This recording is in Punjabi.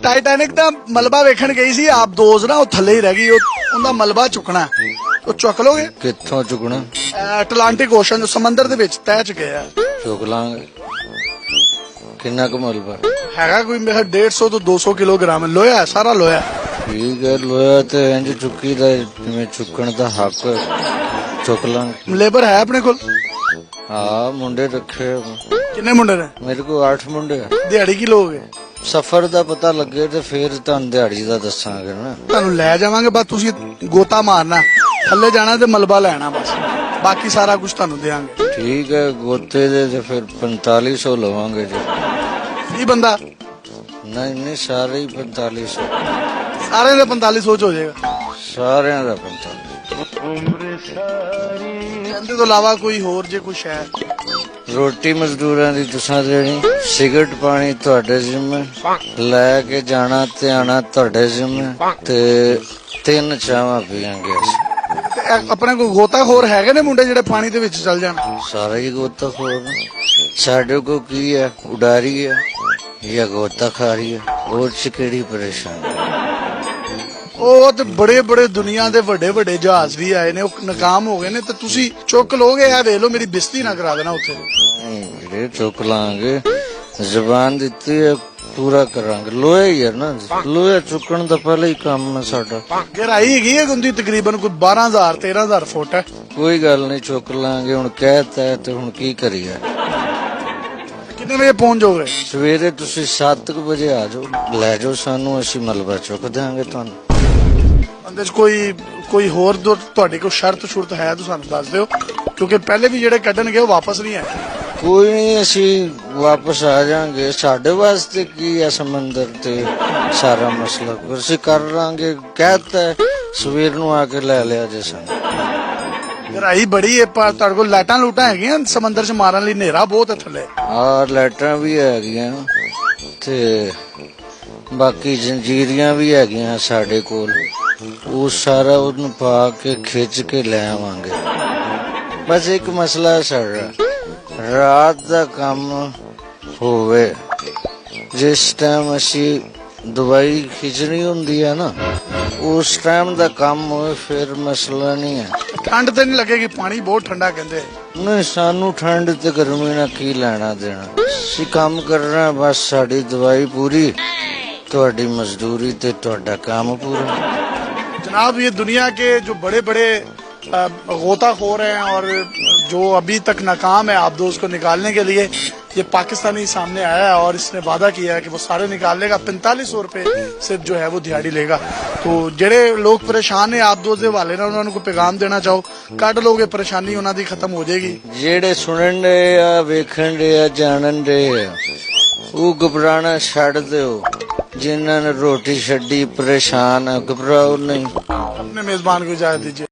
ਟਾਈਟੈਨਿਕ ਦਾ ਮਲਬਾ ਵੇਖਣ ਗਈ ਸੀ ਆਪ ਦੋਜ਼ ਨਾ, ਉਹ ਥੱਲੇ ਹੀ ਰਹਿ ਗਈ। ਉਹਦਾ ਮਲਬਾ ਚੁੱਕਣਾ, ਉਹ ਚੁੱਕ ਲੋਗੇ? ਕਿੱਥੋਂ ਚੁੱਕਣਾ? ਐਟਲਾਂਟਿਕ ਓਸ਼ਨ ਸਮੁੰਦਰ ਦੇ ਵਿੱਚ ਤਹਿ ਚੁੱਕੇ ਆ। ਚੁੱਕ ਲਾਂਗੇ। ਕਿੰਨਾ ਕੁ ਮਲਬਾ ਹੈਗਾ ਕੋਈ ਮੇਰਾ 150 ਤੋਂ 200 ਕਿਲੋਗ੍ਰਾਮ ਲੋਹਾ, ਸਾਰਾ ਲੋਹਾ। ਠੀਕ ਹੈ, ਲੋਹਾ ਤੇ ਇੰਜ ਚੁੱਕੀ ਦਾ ਜਿਵੇਂ ਚੁੱਕਣ ਦਾ ਹੱਕ। ਚੁੱਕ ਲਾਂਗੇ। ਲੇਬਰ ਹੈ ਆਪਣੇ ਕੋਲ? ਹਾਂ, ਮੁੰਡੇ ਰੱਖੇ। ਕਿੰਨੇ ਮੁੰਡੇ ਨੇ? ਮੇਰੇ ਕੋਲ 8 ਮੁੰਡੇ ਆ। ਦਿਹਾੜੀ ਕੀ ਲੋਗੇ? ਸਫ਼ਰ ਦਾ ਪਤਾ ਲੱਗੇ ਤੇ ਫਿਰ ਤੁਹਾਨੂੰ ਦਿਹਾੜੀ ਦਾ ਦੱਸਾਂਗੇ ਨਾ। ਤੁਹਾਨੂੰ ਲੈ ਜਾਵਾਂਗੇ, ਬਸ ਤੁਸੀਂ ਗੋਤਾ ਮਾਰਨਾ, ਥੱਲੇ ਜਾਣਾ ਤੇ ਮਲਬਾ ਲੈਣਾ, ਬਸ ਬਾਕੀ ਸਾਰਾ ਕੁਝ ਤੁਹਾਨੂੰ ਦੇਵਾਂਗੇ। ਠੀਕ ਹੈ, ਗੋਤੇ ਦੇ ਤੇ ਫਿਰ 4500 ਲਵਾਂਗੇ ਜੀ। ਕੀ ਬੰਦਾ? ਨਹੀਂ ਨਹੀਂ, ਸਾਰੇ ਹੀ 4500। ਸਾਰਿਆਂ ਦੇ 4500 ਹੋ ਜਾਏਗਾ। ਸਾਰਿਆਂ ਦਾ 4500। ਕਹਿੰਦੇ ਤੋਂ ਇਲਾਵਾ ਕੋਈ ਹੋਰ ਜੇ ਕੁਛ ਹੈ? ਰੋਟੀ ਮਜ਼ਦੂਰਾਂ ਦੀ ਤੁਸਾਂ ਦੇਣੀ, ਸਿਗਰਟ ਪਾਣੀ ਤੁਹਾਡੇ ਜ਼ਿੰਮੇ, ਲੈ ਕੇ ਜਾਣਾ ਤੇ ਆਣਾ ਤੁਹਾਡੇ ਜ਼ਿੰਮੇ, ਤੇ 3 ਚਾਵਾਂ ਪੀਵਾਂਗੇ ਅਸੀਂ। ਤੇ ਆਪਣੇ ਕੋਲ ਗੋਤਾਖੋਰ ਹੈਗੇ ਨੇ ਮੁੰਡੇ ਜਿਹੜੇ ਪਾਣੀ ਦੇ ਵਿੱਚ ਚੱਲ ਜਾਣ? ਸਾਰੇ ਹੀ ਗੋਤਾਖੋਰ ਨੇ। ਸਾਡੇ ਕੋਲ ਕੀ ਹੈ? ਉਡਾਰੀ ਹੈ ਜਾਂ ਗੋਤਾਖਾਰੀ ਹੈ? ਉਹ ਚ ਕਿਹੜੀ ਪਰੇਸ਼ਾਨੀ? ਉਹ ਤੇ ਬੜੇ ਬੜੇ ਦੁਨੀਆ ਦੇ ਵੱਡੇ ਵੱਡੇ ਜਹਾਜ਼ ਵੀ ਆਏ ਨੇ, ਉਹ ਨਾਕਾਮ ਹੋ ਗਏ ਨੇ, ਤੇ ਤੁਸੀਂ ਚੁੱਕ ਲੋਗੇ? ਇਹ ਵੇਖ ਲਓ, ਮੇਰੀ ਬਿਸਤੀ ਨਾ ਕਰਾ ਦੇਣਾ ਉੱਥੇ। ਜਿਹੜੇ ਚੁੱਕ ਲਾਂਗੇ, ਜ਼ਬਾਨ ਦਿੱਤੀ ਹੈ, ਪੂਰਾ ਕਰਾਂਗੇ। ਲੋਹਾ ਹੀ ਹੈ ਨਾ, ਲੋਹਾ ਚੁੱਕਣ ਦਾ ਪਹਿਲਾਂ ਹੀ ਕੰਮ ਹੈ ਸਾਡਾ। ਗਹਿਰਾਈ ਹੈਗੀ ਹੈ ਗੁੰਦੀ ਤਕਰੀਬਨ ਕੋਈ 12000 13000 ਫੁੱਟ ਹੈ। ਕੋਈ ਗੱਲ ਨਹੀਂ, ਚੁੱਕ ਲਾਂਗੇ। ਹੁਣ ਕਹਿਤਾ ਤੇ ਹੁਣ ਕੀ ਕਰੀਏ? ਕਿੰਨੇ ਵਜੇ ਪਹੁੰਚ ਜਾਓਗੇ? ਸਵੇਰੇ ਤੁਸੀਂ 7 ਵਜੇ ਆ ਜਾਓ, ਲੈ ਜਾਓ ਸਾਨੂੰ, ਅਸੀਂ ਮਲਬਾ ਚੁੱਕ ਦਿਆਂਗੇ ਤੁਹਾਨੂੰ। ਉਹਦੇ ਚ ਕੋਈ ਹੋਰ ਤੁਹਾਡੀ ਕੋਈ ਸ਼ਰਤ ਸ਼ੁਰਤ ਹੈ ਤਾਂ ਸਾਨੂੰ ਦੱਸ ਦਿਓ, ਕਿਉਂਕਿ ਪਹਿਲੇ ਵੀ ਜਿਹੜੇ ਕੱਢਣਗੇ ਉਹ ਵਾਪਸ ਨਹੀਂ ਆਏ। ਕੋਈ ਨਹੀਂ, ਅਸੀਂ ਵਾਪਸ ਆ ਜਾਾਂਗੇ। ਸਾਡੇ ਵਾਸਤੇ ਕੀ ਹੈ ਸਮੁੰਦਰ ਤੇ ਸਾਰਾ ਮਸਲਾ, ਅਸੀਂ ਕਰ ਲਾਂਗੇ। ਕਹਿਤਾ ਸਵੇਰ ਨੂੰ ਆ ਕੇ ਲੈ ਲਿਆ ਜੇ ਸਾਨੂੰ। ਗਹਿਰਾਈ ਬੜੀ ਹੈ, ਪਰ ਤੁਹਾਡੇ ਕੋਲ ਲਾਈਟਾਂ ਲੂਟਾਂ ਹੈਗੀਆਂ ਸਮੁੰਦਰ ਚ ਮਾਰਨ ਲਈ? ਹਨੇਰਾ ਬਹੁਤ ਹੈ ਥੱਲੇ। ਆ ਲਾਈਟਾਂ ਵੀ ਹੈਗੀਆਂ ਤੇ ਬਾਕੀ ਜੰਜੀਰੀਆਂ ਵੀ ਹੈਗੀਆਂ ਸਾਡੇ ਕੋਲ। ਉਹ ਸਾਰਾ ਉਹਨੂੰ ਪਾ ਕੇ ਖਿੱਚ ਕੇ ਲੈ ਆਵਾਂਗੇ। ਬਸ ਇੱਕ ਮਸਲਾ ਸਾਡਾ, ਰਾਤ ਦਾ ਕੰਮ ਹੋਵੇ। ਜਿਸ ਟਾਈਮ ਅਸੀਂ ਦਵਾਈ ਖਿੱਚਣੀ ਹੁੰਦੀ ਹੈ ਨਾ, ਉਸ ਟਾਈਮ ਦਾ ਕੰਮ ਹੋਵੇ, ਫਿਰ ਮਸਲਾ ਨਹੀਂ ਹੈ। ਠੰਡ ਤੇ ਨਹੀਂ ਲੱਗੇਗੀ? ਪਾਣੀ ਬਹੁਤ ਠੰਡਾ ਕਹਿੰਦੇ। ਨਹੀਂ, ਸਾਨੂੰ ਠੰਡ ਤੇ ਗਰਮੀ ਨਾਲ ਕੀ ਲੈਣਾ ਦੇਣਾ। ਅਸੀਂ ਕੰਮ ਕਰਨਾ, ਬਸ ਸਾਡੀ ਦਵਾਈ ਪੂਰੀ, ਤੁਹਾਡੀ मजदूरी ਤੇ ਤੁਹਾਡਾ काम पूरा। जनाब, ये दुनिया के जो बड़े बड़े गोताखोर हैं और जो अभी तक नाकाम है आबदोज को निकालने के लिए, ये पाकिस्तानी सामने आया है और इसने वादा किया है कि वो सारे निकाल लेगा। 4500 रुपए सिर्फ जो है वो दिहाड़ी लेगा। तो जेड़े लोग परेशान है आबदोज दे वाले ना, उन्होंने को पैगाम देना चाहो, कट लोगे परेशानी उन्हों दी खत्म हो जाएगी। जेड़े सुनन डे आ, वेखन डे आ, जानन डे आ, वो घबराना छड़ दो। जिन्होंने रोटी छड़ी परेशान है, घबराओ नहीं। अपने मेजबान को इजाजत दीजिए।